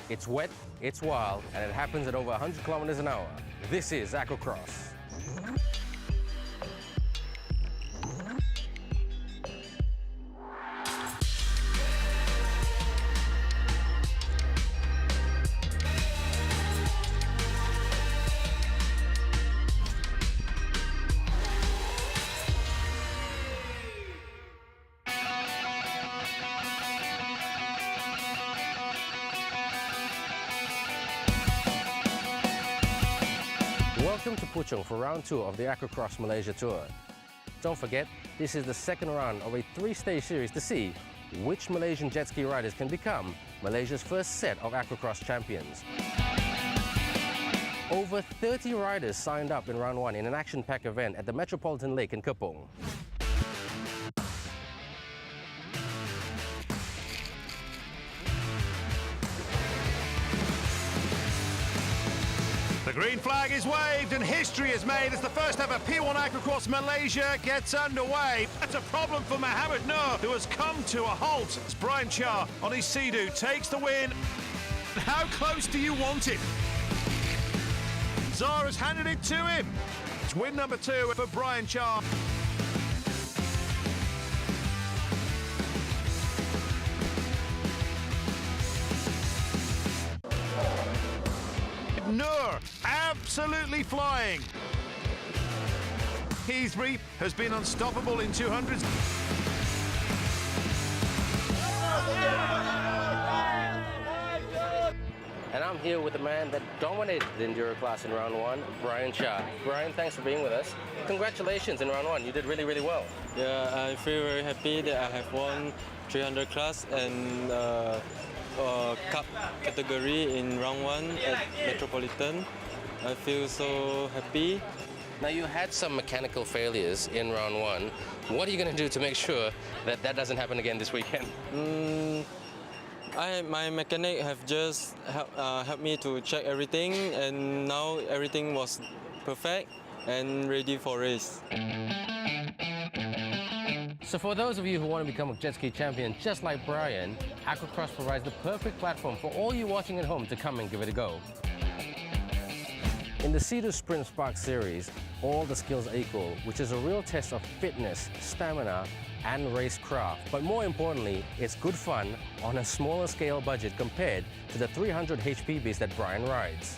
It's wet, it's wild, and it happens at over 100 kilometers an hour. This is AquaX. Welcome to Puchong for round 2 of the AquaX Malaysia Tour. Don't forget, this is the second round of a 3-stage series to see which Malaysian jet ski riders can become Malaysia's first set of AquaX champions. Over 30 riders signed up in round 1 in an action-packed event at the Metropolitan Lake in Puchong. The green flag is waved and history is made as the first ever P1 AquaX Malaysia gets underway. That's a problem for Mohamad Noor, who has come to a halt. It's Brian Chia on his Sea-Doo takes the win. How close do you want it? Zara's handed it to him. It's win number 2 for Brian Chia. Noor, absolutely flying. Heathbury has been unstoppable in 200s. And I'm here with the man that dominated the Enduro class in round 1, Brian Chia. Brian, thanks for being with us. Congratulations in round 1, you did really, really well. Yeah, I feel very happy that I have won 300 class and cup category in round 1 at Metropolitan. I feel so happy. Now you had some mechanical failures in round 1. What are you going to do to make sure that that doesn't happen again this weekend? My mechanic have just helped me to check everything, and now everything was perfect and ready for race. So for those of you who want to become a jet ski champion just like Brian, AquaX provides the perfect platform for all you watching at home to come and give it a go. In the Sea-Doo Sprint Spark series, all the skills are equal, which is a real test of fitness, stamina, and racecraft. But more importantly, it's good fun on a smaller scale budget compared to the 300 HP beast that Brian rides.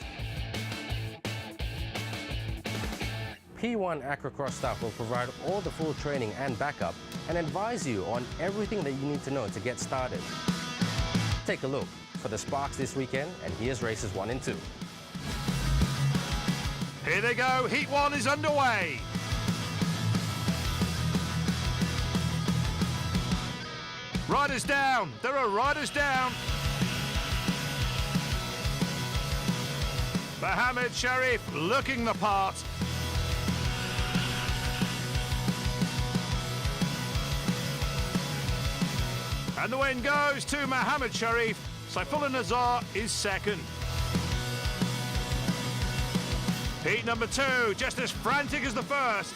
P1 AquaX staff will provide all the full training and backup and advise you on everything that you need to know to get started. Take a look for the Sparks this weekend, and here's races 1 and 2. Here they go, Heat 1 is underway. Riders down, there are riders down. Mohamad Sharif looking the part. And the win goes to Mohamad Sharif. Saifullah Nazar is second. Heat number 2, just as frantic as the first.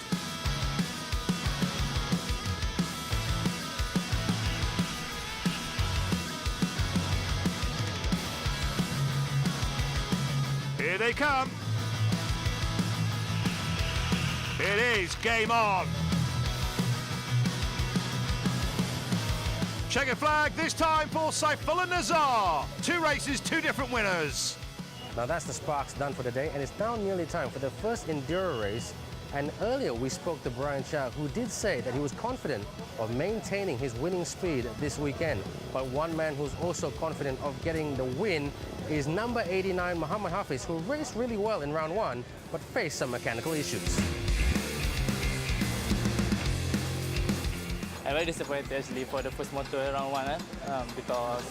Here they come. It is game on. Checkered flag this time for Saifullah Nazar. 2 races, 2 different winners. Now that's the Sparks done for the day, and it's now nearly time for the first Enduro race. And earlier we spoke to Brian Chia, who did say that he was confident of maintaining his winning speed this weekend. But one man who's also confident of getting the win is number 89, Mohamad Faez, who raced really well in round 1, but faced some mechanical issues. I'm very disappointed actually for the first motor round 1 because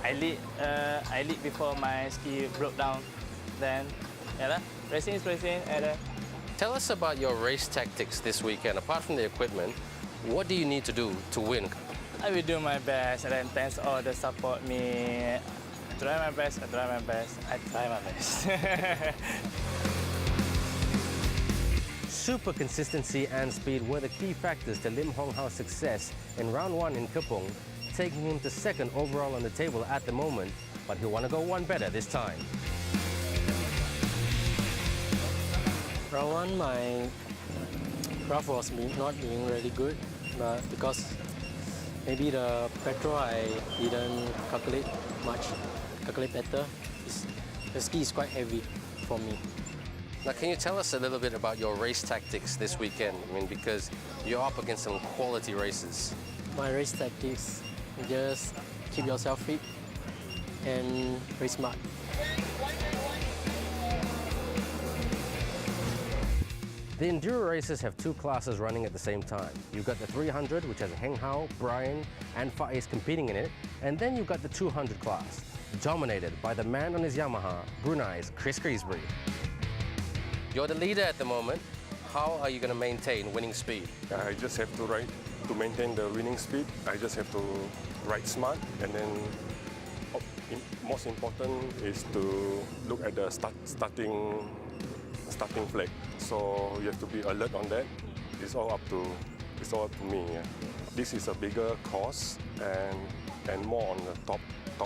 I lead before my ski broke down. Then racing is racing. Tell us about your race tactics this weekend. Apart from the equipment, what do you need to do to win? I will do my best, and then thanks all the support me. I try my best. Super consistency and speed were the key factors to Lim Hong Hao's success in round 1 in Puchong. taking him to second overall on the table at the moment, but he'll want to go one better this time. Round one, my craft was not being really good, but because maybe the petrol I didn't calculate better. The ski is quite heavy for me. Now, can you tell us a little bit about your race tactics this weekend? I mean, because you're up against some quality races. My race tactics, just keep yourself fit and race smart. The enduro races have two classes running at the same time. You've got the 300, which has Heng Hao, Brian, and Faez competing in it, and then you've got the 200 class, dominated by the man on his Yamaha, Brunei's Chris Griesbury. You're the leader at the moment. How are you going to maintain winning speed? I just have to ride to maintain the winning speed. I just have to ride smart, and then most important is to look at the starting flag. So you have to be alert on that. It's all up to me. Yeah. This is a bigger course and more on the top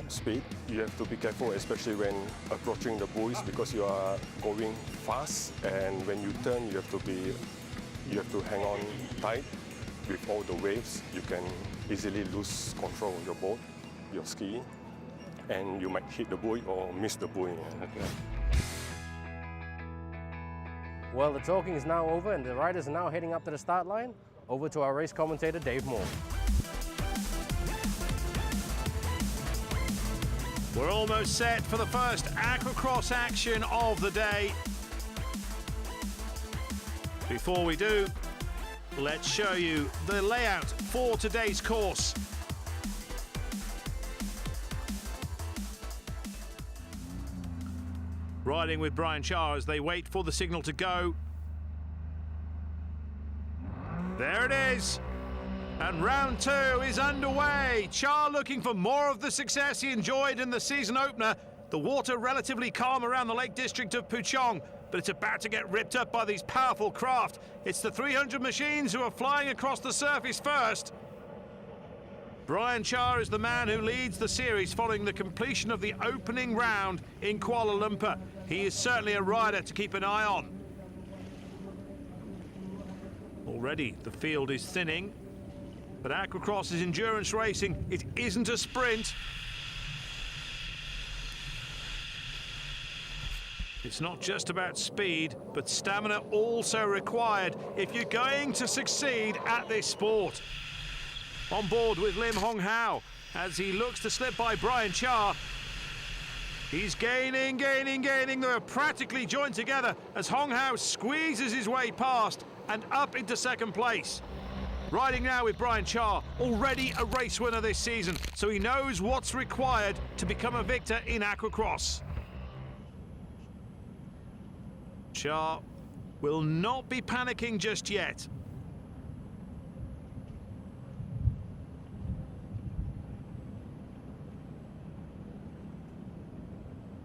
speed. You have to be careful, especially when approaching the buoys, because you are going fast, and when you turn, you have to hang on tight. With all the waves, you can easily lose control of your boat, your ski, and you might hit the buoy or miss the buoy. Okay. Well, the talking is now over and the riders are now heading up to the start line. Over to our race commentator, Dave Moore. We're almost set for the first AquaX action of the day. Before we do, let's show you the layout for today's course. Riding with Brian Chia as they wait for the signal to go. There it is. And round two is underway. Chia looking for more of the success he enjoyed in the season opener. The water relatively calm around the Lake District of Puchong, but it's about to get ripped up by these powerful craft. It's the 300 machines who are flying across the surface first. Brian Chia is the man who leads the series following the completion of the opening round in Kuala Lumpur. He is certainly a rider to keep an eye on. Already the field is thinning, but AquaX is endurance racing. It isn't a sprint. It's not just about speed, but stamina also required if you're going to succeed at this sport. On board with Lim Hong Hao as he looks to slip by Brian Chia. He's gaining. They're practically joined together as Hong Hao squeezes his way past and up into second place. Riding now with Brian Chia, already a race winner this season, so he knows what's required to become a victor in AquaX. Chia will not be panicking just yet.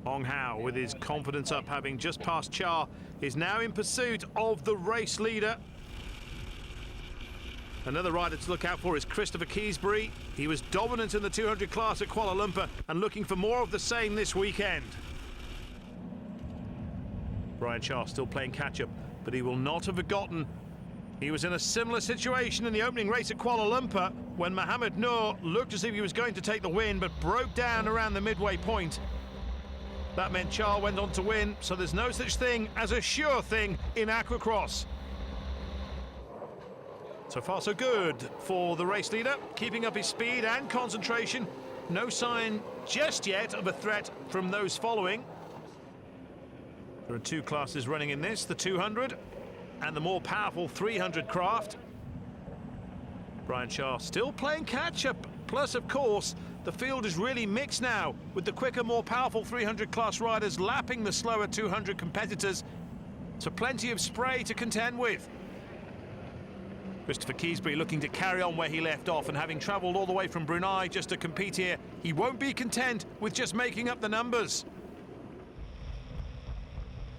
Hong Hao, with his confidence up, having just passed Chia, is now in pursuit of the race leader. Another rider to look out for is Christopher Keysbury. He was dominant in the 200 class at Kuala Lumpur and looking for more of the same this weekend. Brian Chia still playing catch-up, but he will not have forgotten. He was in a similar situation in the opening race at Kuala Lumpur when Mohamad Noor looked as if he was going to take the win, but broke down around the midway point. That meant Chia went on to win, so there's no such thing as a sure thing in AquaX. So far so good for the race leader, keeping up his speed and concentration. No sign just yet of a threat from those following. There are two classes running in this, the 200 and the more powerful 300 craft. Brian Chia still playing catch-up. Plus, of course, the field is really mixed now, with the quicker, more powerful 300 class riders lapping the slower 200 competitors. So plenty of spray to contend with. Christopher Keysbury looking to carry on where he left off, and having travelled all the way from Brunei just to compete here, he won't be content with just making up the numbers.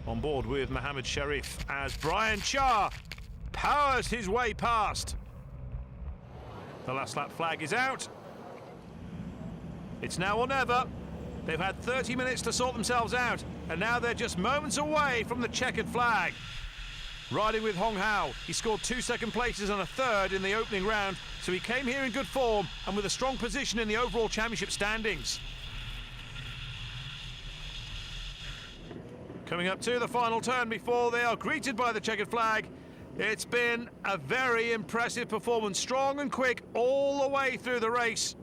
On board with Mohammed Sharif as Brian Chia powers his way past. The last lap flag is out. It's now or never. They've had 30 minutes to sort themselves out, and now they're just moments away from the checkered flag. Riding with Hong Hao, he scored 2 second places and a third in the opening round, so he came here in good form and with a strong position in the overall championship standings. Coming up to the final turn before they are greeted by the checkered flag. It's been a very impressive performance, strong and quick all the way through the race.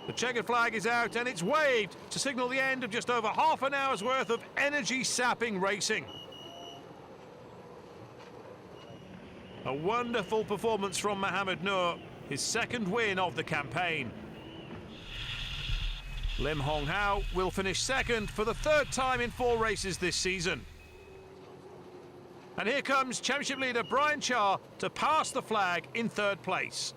The checkered flag is out and it's waved to signal the end of just over half an hour's worth of energy-sapping racing. A wonderful performance from Mohamad Noor, his second win of the campaign. Lim Hong Hao will finish second for the third time in 4 races this season. And here comes championship leader Brian Chia to pass the flag in third place.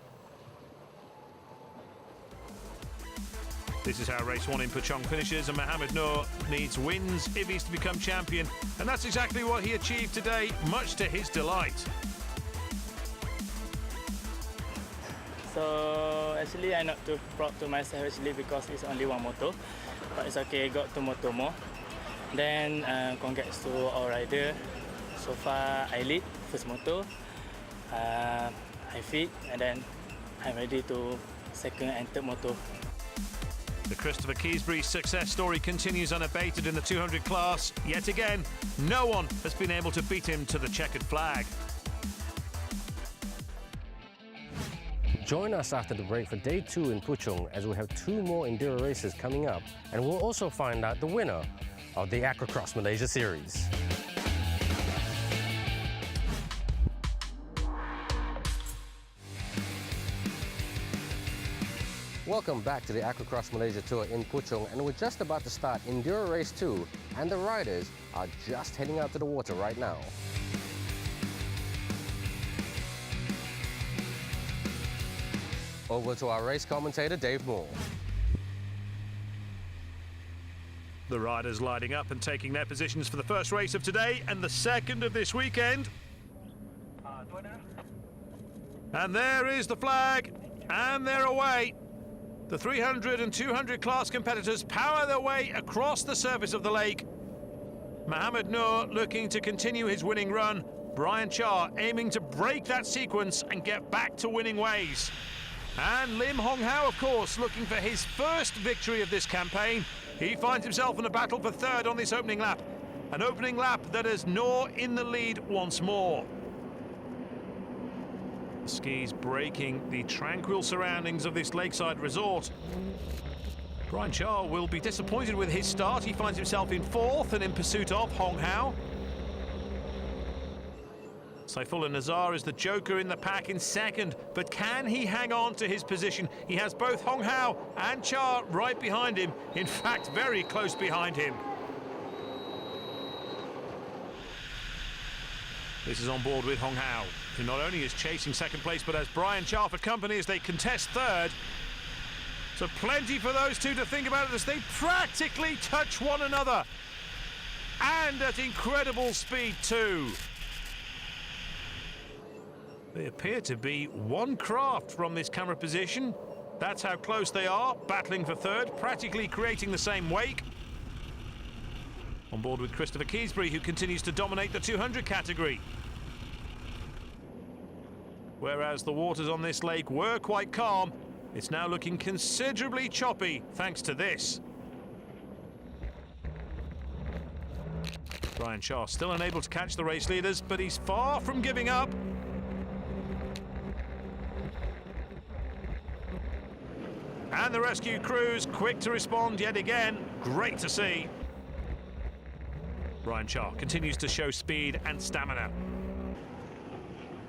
This is how race 1 in Puchong finishes, and Mohamad Noor needs wins if he's to become champion. And that's exactly what he achieved today, much to his delight. So actually I'm not too proud to myself actually because it's only one motor. But it's okay, I got 2 motor more. Then congrats to all rider. So far I lead first motor. I fit and then I'm ready to second and third motor. The Christopher Keysbury success story continues unabated in the 200 class. Yet again, no one has been able to beat him to the checkered flag. Join us after the break for day 2 in Puchong as we have 2 more enduro races coming up, and we'll also find out the winner of the AquaX Malaysia series. Welcome back to the AquaX Malaysia Tour in Puchong, and we're just about to start Enduro Race 2, and the riders are just heading out to the water right now. Over to our race commentator, Dave Moore. The riders lining up and taking their positions for the first race of today and the second of this weekend. And there is the flag, and they're away. The 300 and 200 class competitors power their way across the surface of the lake. Mohamad Noor looking to continue his winning run. Brian Chia aiming to break that sequence and get back to winning ways. And Lim Hong Hao, of course, looking for his first victory of this campaign. He finds himself in a battle for third on this opening lap. An opening lap that has Noor in the lead once more. The skis breaking the tranquil surroundings of this lakeside resort. Brian Chia will be disappointed with his start. He finds himself in 4th and in pursuit of Hong Hao. Saifullah Nazar is the joker in the pack in 2nd, but can he hang on to his position? He has both Hong Hao and Chia right behind him, in fact very close behind him. This is on board with Hong Hao, who not only is chasing 2nd place, but has Brian Chia for company as they contest 3rd. So plenty for those two to think about as they practically touch one another. And at incredible speed too. They appear to be one craft from this camera position. That's how close they are, battling for 3rd, practically creating the same wake. On board with Christopher Keysbury, who continues to dominate the 200 category. Whereas the waters on this lake were quite calm, it's now looking considerably choppy thanks to this. Brian Chia still unable to catch the race leaders, but he's far from giving up. And the rescue crews quick to respond yet again. Great to see. Brian Chia continues to show speed and stamina.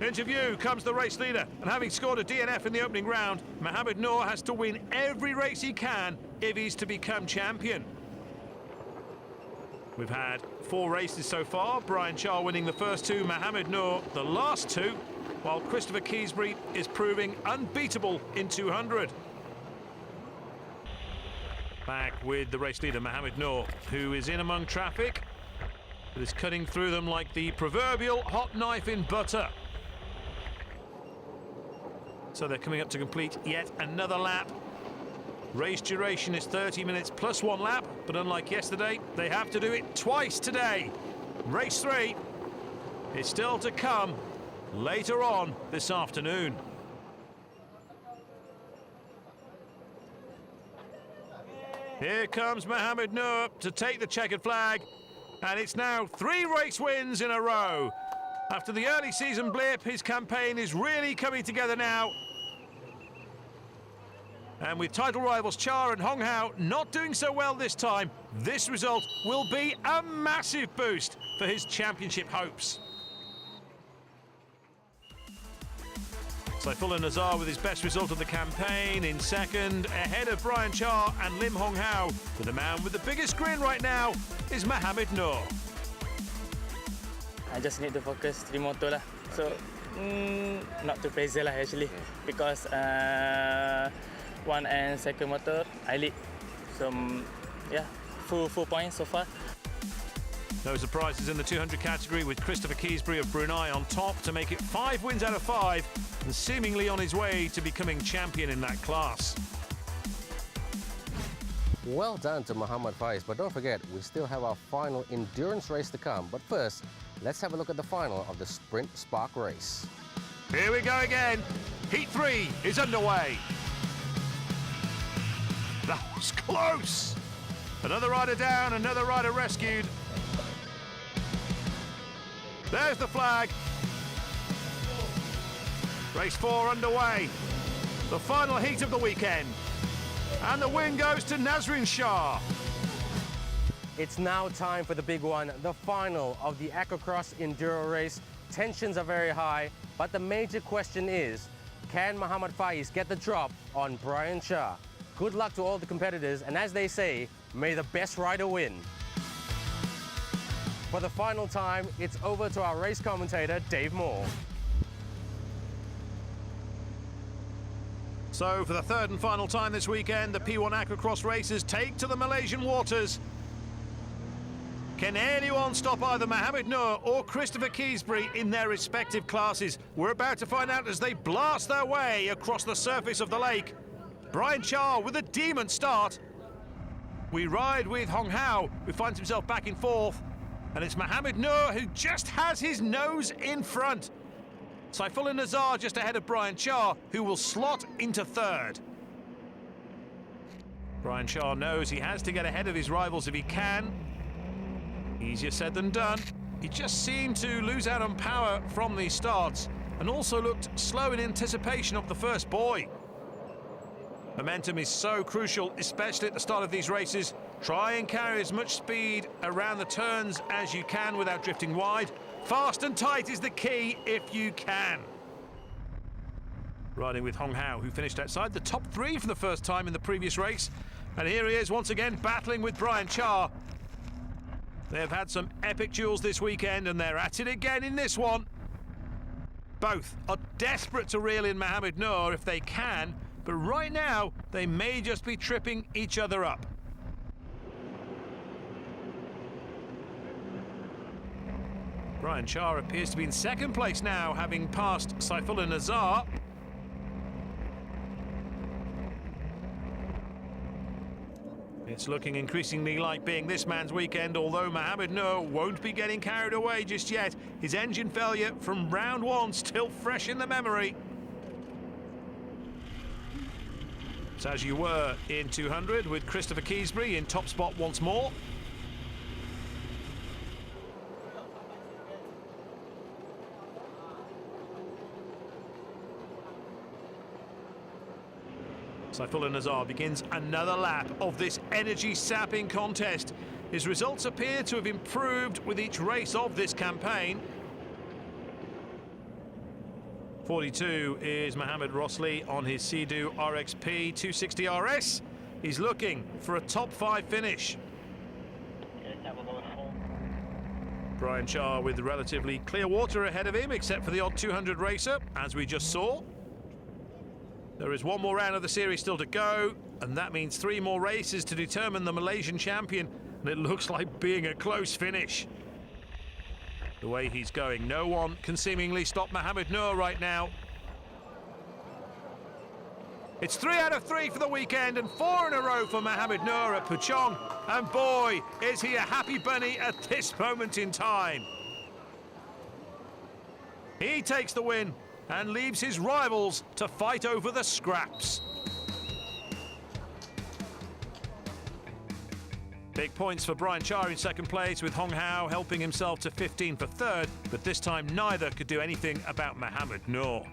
Into view comes the race leader, and having scored a DNF in the opening round, Mohamad Noor has to win every race he can if he's to become champion. We've had 4 races so far, Brian Chia winning the first 2, Mohamad Noor the last 2, while Christopher Keysbury is proving unbeatable in 200. Back with the race leader, Mohamad Noor, who is in among traffic, but is cutting through them like the proverbial hot knife in butter. So they're coming up to complete yet another lap. Race duration is 30 minutes plus 1 lap, but unlike yesterday, they have to do it twice today. Race 3 is still to come later on this afternoon. Here comes Mohamad Noor to take the checkered flag, and it's now 3 race wins in a row. After the early season blip, his campaign is really coming together now. And with title rivals Chia and Hong Hao not doing so well this time, this result will be a massive boost for his championship hopes. Saifullah Nazar with his best result of the campaign in second, ahead of Brian Chia and Lim Hong Hao. But the man with the biggest grin right now is Mohamad Noor. I just need to focus 3 motor lah. So, not too pressure lah actually, because 1 and 2nd motor I lead. So, yeah, full points so far. No surprises in the 200 category, with Christopher Keysbury of Brunei on top to make it 5 wins out of 5 and seemingly on his way to becoming champion in that class. Well done to Mohamad Faez, but don't forget, we still have our final endurance race to come. But first, let's have a look at the final of the Sprint Spark race. Here we go again. Heat 3 is underway. That was close. Another rider down, another rider rescued. There's the flag. Race 4 underway. The final heat of the weekend. And the win goes to Nazrin Shah. It's now time for the big one, the final of the AquaX Enduro race. Tensions are very high, but the major question is, can Mohamad Faez get the drop on Brian Chia? Good luck to all the competitors, and as they say, may the best rider win. For the final time, it's over to our race commentator, Dave Moore. So for the 3rd and final time this weekend, the P1 AquaX races take to the Malaysian waters. Can anyone stop either Mohamad Noor or Christopher Keysbury in their respective classes? We're about to find out as they blast their way across the surface of the lake. Brian Chia with a demon start. We ride with Hong Hao, who finds himself back in 4th. And it's Mohamad Noor who just has his nose in front. Saifullah Nazar just ahead of Brian Chia, who will slot into 3rd. Brian Chia knows he has to get ahead of his rivals if he can. Easier said than done. He just seemed to lose out on power from these starts and also looked slow in anticipation of the first buoy. Momentum is so crucial, especially at the start of these races. Try and carry as much speed around the turns as you can without drifting wide. Fast and tight is the key if you can. Riding with Hong Hao, who finished outside the top 3 for the first time in the previous race. And here he is once again battling with Brian Chia. They've had some epic duels this weekend and they're at it again in this one. Both are desperate to reel in Mohamad Noor if they can, but right now they may just be tripping each other up. Brian Chia appears to be in 2nd place now, having passed Saifullah Nazar. It's looking increasingly like being this man's weekend, although Mohamad Noor won't be getting carried away just yet. His engine failure from round 1 still fresh in the memory. It's as you were in 200 with Christopher Keysbury in top spot once more. Saifullah Nazar begins another lap of this energy-sapping contest. His results appear to have improved with each race of this campaign. 42 is Mohammed Rosli on his Sea-Doo RXP 260 RS. He's looking for a top 5 finish. Brian Chia with relatively clear water ahead of him, except for the odd 200 racer, as we just saw. There is one more round of the series still to go, and that means 3 more races to determine the Malaysian champion, and it looks like being a close finish. The way he's going, no one can seemingly stop Mohamad Noor right now. It's 3 out of 3 for the weekend and 4 in a row for Mohamad Noor at Puchong. And boy, is he a happy bunny at this moment in time. He takes the win and leaves his rivals to fight over the scraps. Big points for Brian Chia in second place, with Hong Hao helping himself to 15 for third, but this time neither could do anything about Mohamad Noor.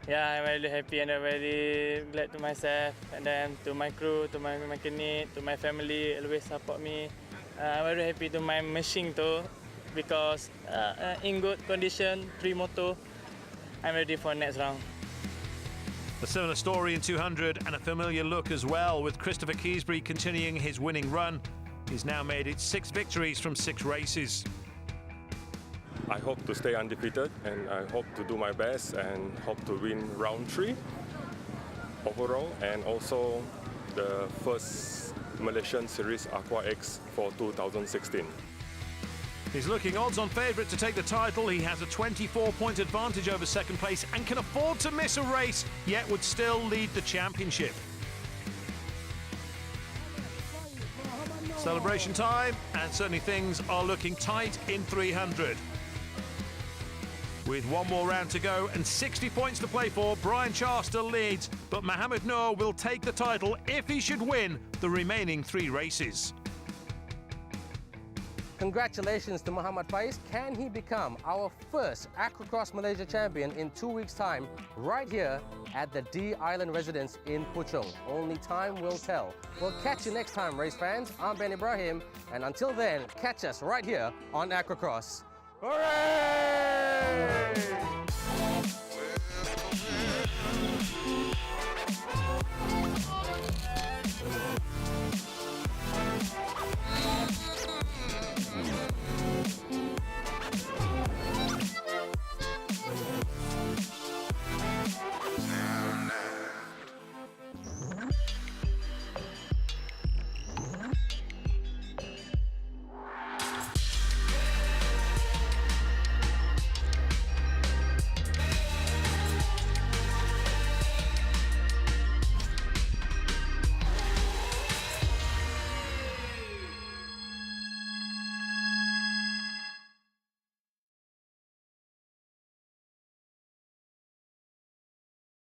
Yeah, I'm really happy and I'm very glad to myself, and then to my crew, to my mechanic, to my family, always support me. I'm very happy to my machine too, because in good condition, 3 motor. I'm ready for next round. A similar story in 200 and a familiar look as well, with Christopher Keysbury continuing his winning run. He's now made it 6 victories from 6 races. I hope to stay undefeated, and I hope to do my best and hope to win round 3 overall, and also the first Malaysian series AquaX for 2016. He's looking odds-on favourite to take the title. He has a 24-point advantage over second place and can afford to miss a race, yet would still lead the championship. Celebration time, and certainly things are looking tight in 300. With 1 more round to go and 60 points to play for, Brian Chia still leads, but Mohamad Noor will take the title if he should win the remaining 3 races. Congratulations to Mohamad Faez. Can he become our first AquaX Malaysia champion in 2 weeks' time, right here at the D Island residence in Puchong? Only time will tell. We'll catch you next time, race fans. I'm Ben Ibrahim, and until then, catch us right here on AquaX. Hooray!